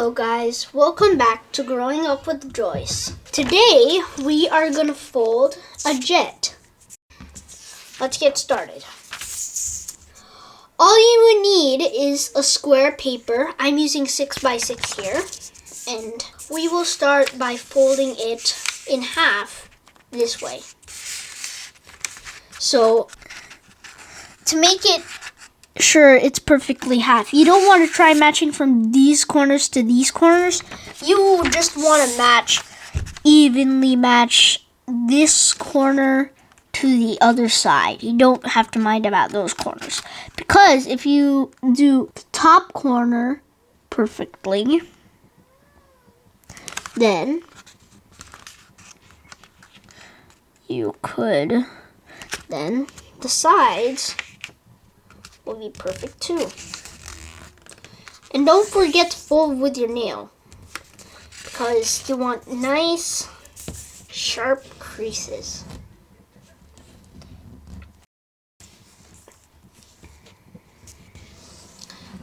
Hello guys, welcome back to Growing Up with Joyce. Today we are going to fold a jet. Let's get started. All you would need is a square paper. I'm using 6x6 here. And we will start by folding it in half this way. So to make it sure it's perfectly half, you don't want to try matching from these corners to these corners. You just want to evenly match this corner to the other side. You don't have to mind about those corners, because if you do the top corner perfectly, then the sides will be perfect too. And don't forget to fold with your nail, because you want nice sharp creases.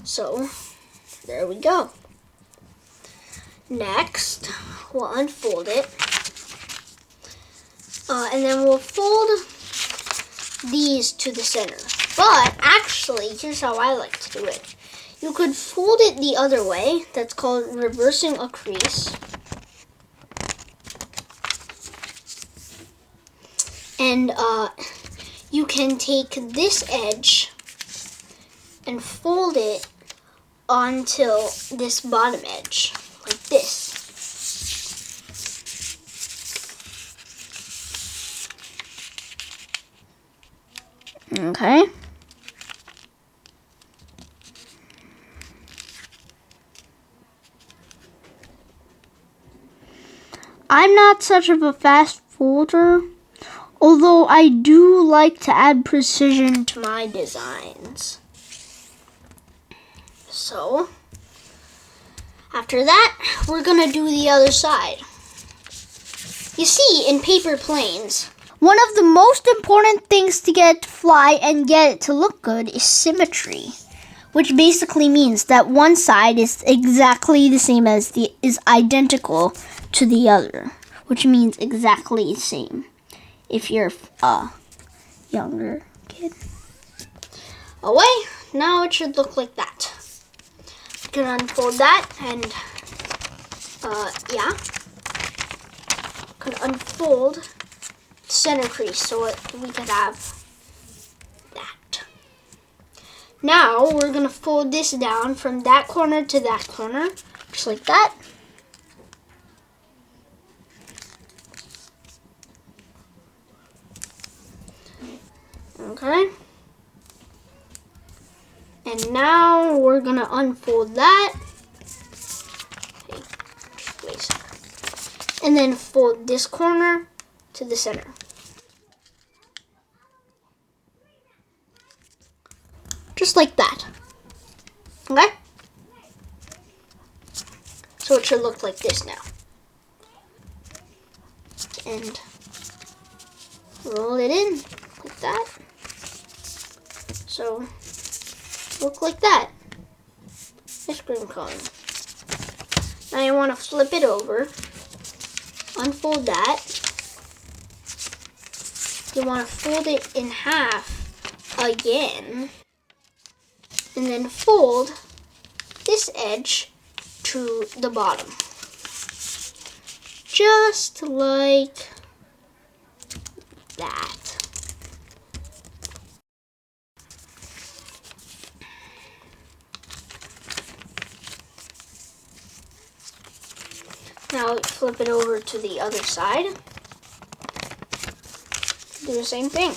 So there we go. Next we'll unfold it, and then we'll fold these to the center. But actually, here's how I like to do it. You could fold it the other way. That's called reversing a crease. And you can take this edge and fold it onto this bottom edge, like this. Okay. I'm not such of a fast folder, although I do like to add precision to my designs. So, after that, we're gonna do the other side. You see, in paper planes, one of the most important things to get it to fly and get it to look good is symmetry, which basically means that one side is exactly the same as is identical to the other, which means exactly the same if you're a younger kid. Away, now it should look like that. You can unfold that and can unfold the center crease so we could have that. Now we're gonna fold this down from that corner to that corner, just like that. Okay. And now we're gonna unfold that. And then fold this corner to the center. Just like that. Okay? So it should look like this now. And roll it in like that. So look like that. Ice cream cone. Now you want to flip it over. Unfold that. You want to fold it in half again. And then fold this edge to the bottom. Just like that. Now flip it over to the other side. Do the same thing.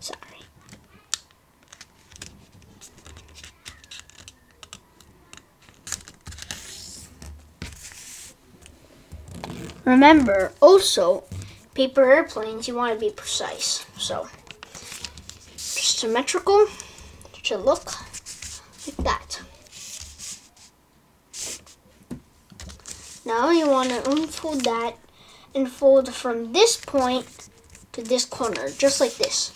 Sorry. Remember, also, paper airplanes, you want to be precise. So, just symmetrical. It should look like that. Now you want to unfold that and fold from this point to this corner, just like this.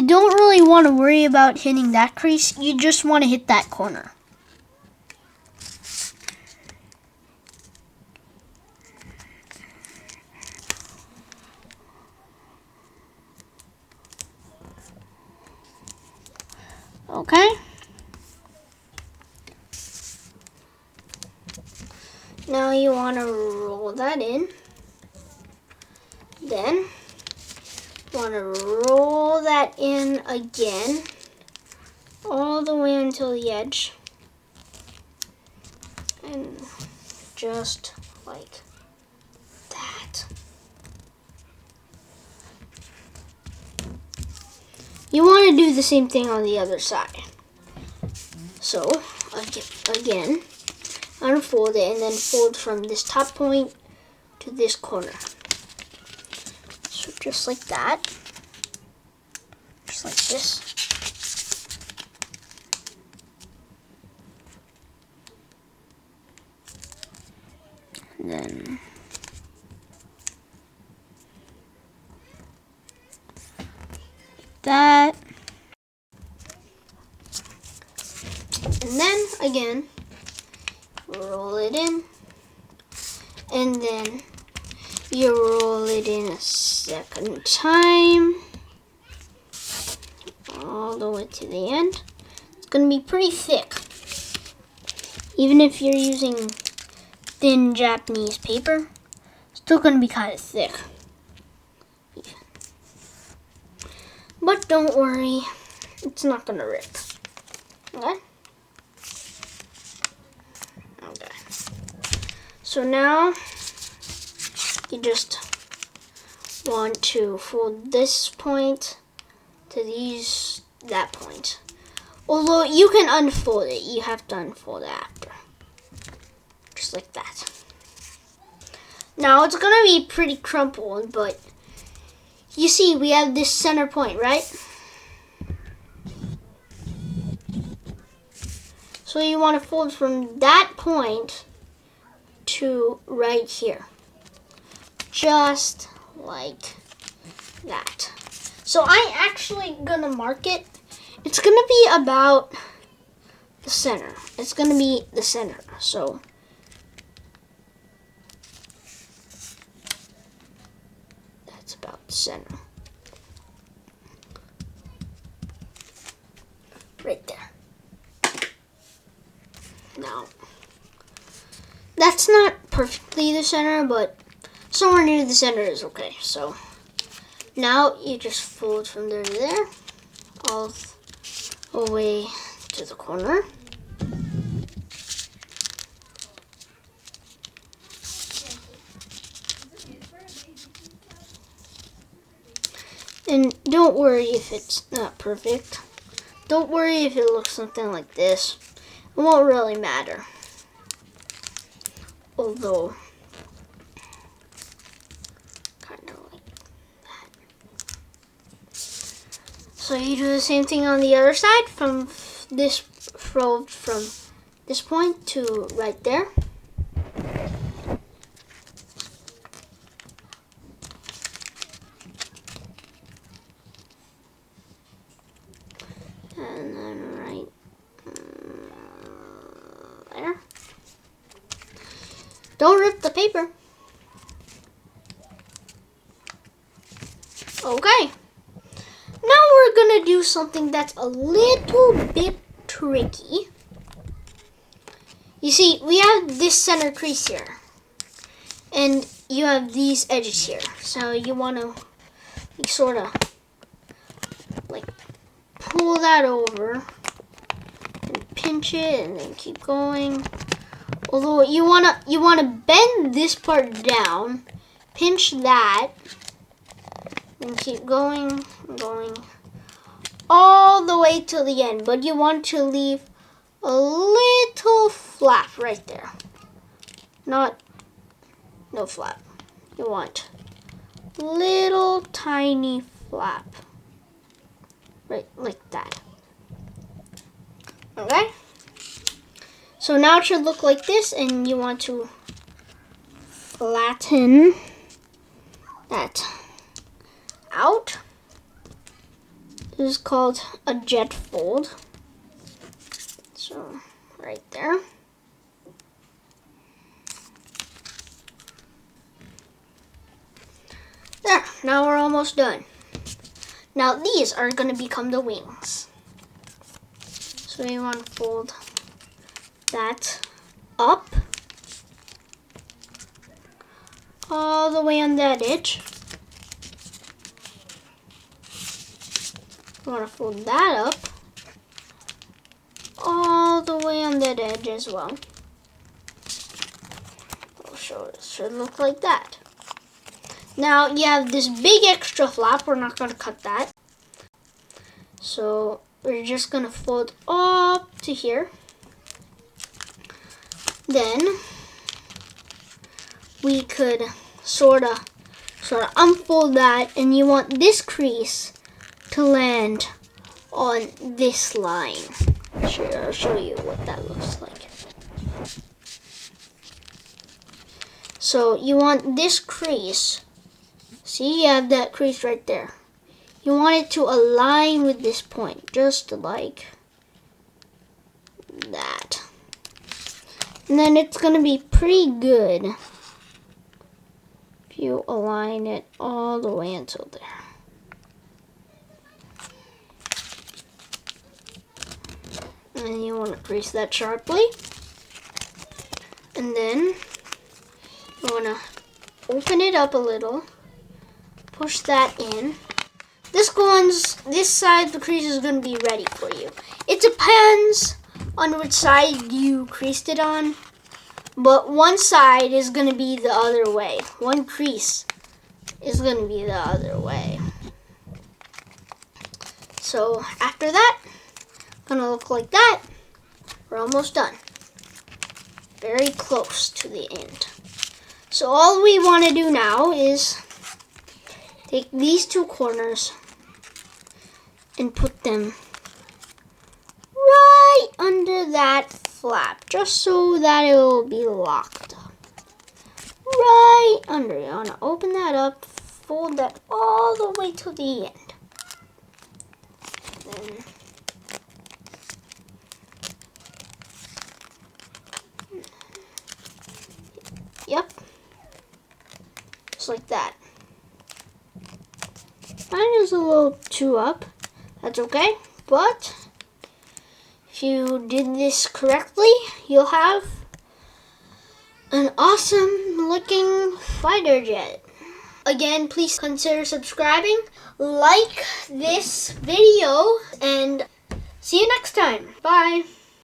don't really want to worry about hitting that crease. You just want to hit that corner. Okay. Now you want to roll that in. Then you want to roll that in again, all the way until the edge. And just like that. You want to do the same thing on the other side. So, again, unfold it and then fold from this top point to this corner. So just like that. Just like this. And then that. And then again, roll it in. And then you roll it in a second time. All the way to the end. It's going to be pretty thick. Even if you're using thin Japanese paper, it's still going to be kind of thick. But don't worry, it's not going to rip. Okay? Okay. So now, you just want to fold this point to that point. Although you can unfold it, you have to unfold it after. Just like that. Now it's gonna be pretty crumpled, but you see we have this center point, right? So you want to fold from that point to right here. Just like that. So I'm actually gonna mark it. It's gonna be about the center. It's gonna be the center. So that's about the center. Right there. Now, that's not perfectly the center, but somewhere near the center is okay. So now you just fold from there to there, all the way to the corner. And don't worry if it's not perfect. Don't worry if it looks something like this. It won't really matter. Although, kind of like that. So you do the same thing on the other side from this point to right there. And then right there. Don't rip the paper. Okay. Now we're gonna do something that's a little bit tricky. You see, we have this center crease here. And you have these edges here. So you wanna sort of like pull that over and pinch it and then keep going. Although you wanna bend this part down, pinch that, and keep going, going all the way till the end. But you want to leave a little flap right there. No flap. You want little tiny flap. Right, like that. Okay? So now it should look like this, and you want to flatten that out. This is called a jet fold. So, right there. There, now we're almost done. Now these are going to become the wings. So you want to fold that up all the way on that edge. You want to fold that up all the way on that edge as well. I'll show it. It should look like that. Now you have this big extra flap. We're not going to cut that. So we're just going to fold up to here. Then we could sort of unfold that, and you want this crease to land on this line. I'll show you what that looks like. So you want this crease. See, you have that crease right there. You want it to align with this point, just like that. And then it's going to be pretty good if you align it all the way until there. And you want to crease that sharply. And then you want to open it up a little. Push that in. This side of the crease is going to be ready for you. It depends on which side you creased it on, but one side is going to be the other way. One crease is going to be the other way. So after that, it's going to look like that. We're almost done. Very close to the end. So all we want to do now is take these two corners and put them right under that flap, just so that it will be locked up. Right under. You want to open that up, fold that all the way to the end. Then yep, just like that. Mine is a little too up. That's okay, but if you did this correctly, you'll have an awesome looking fighter jet. Again, please consider subscribing, like this video, and see you next time. Bye.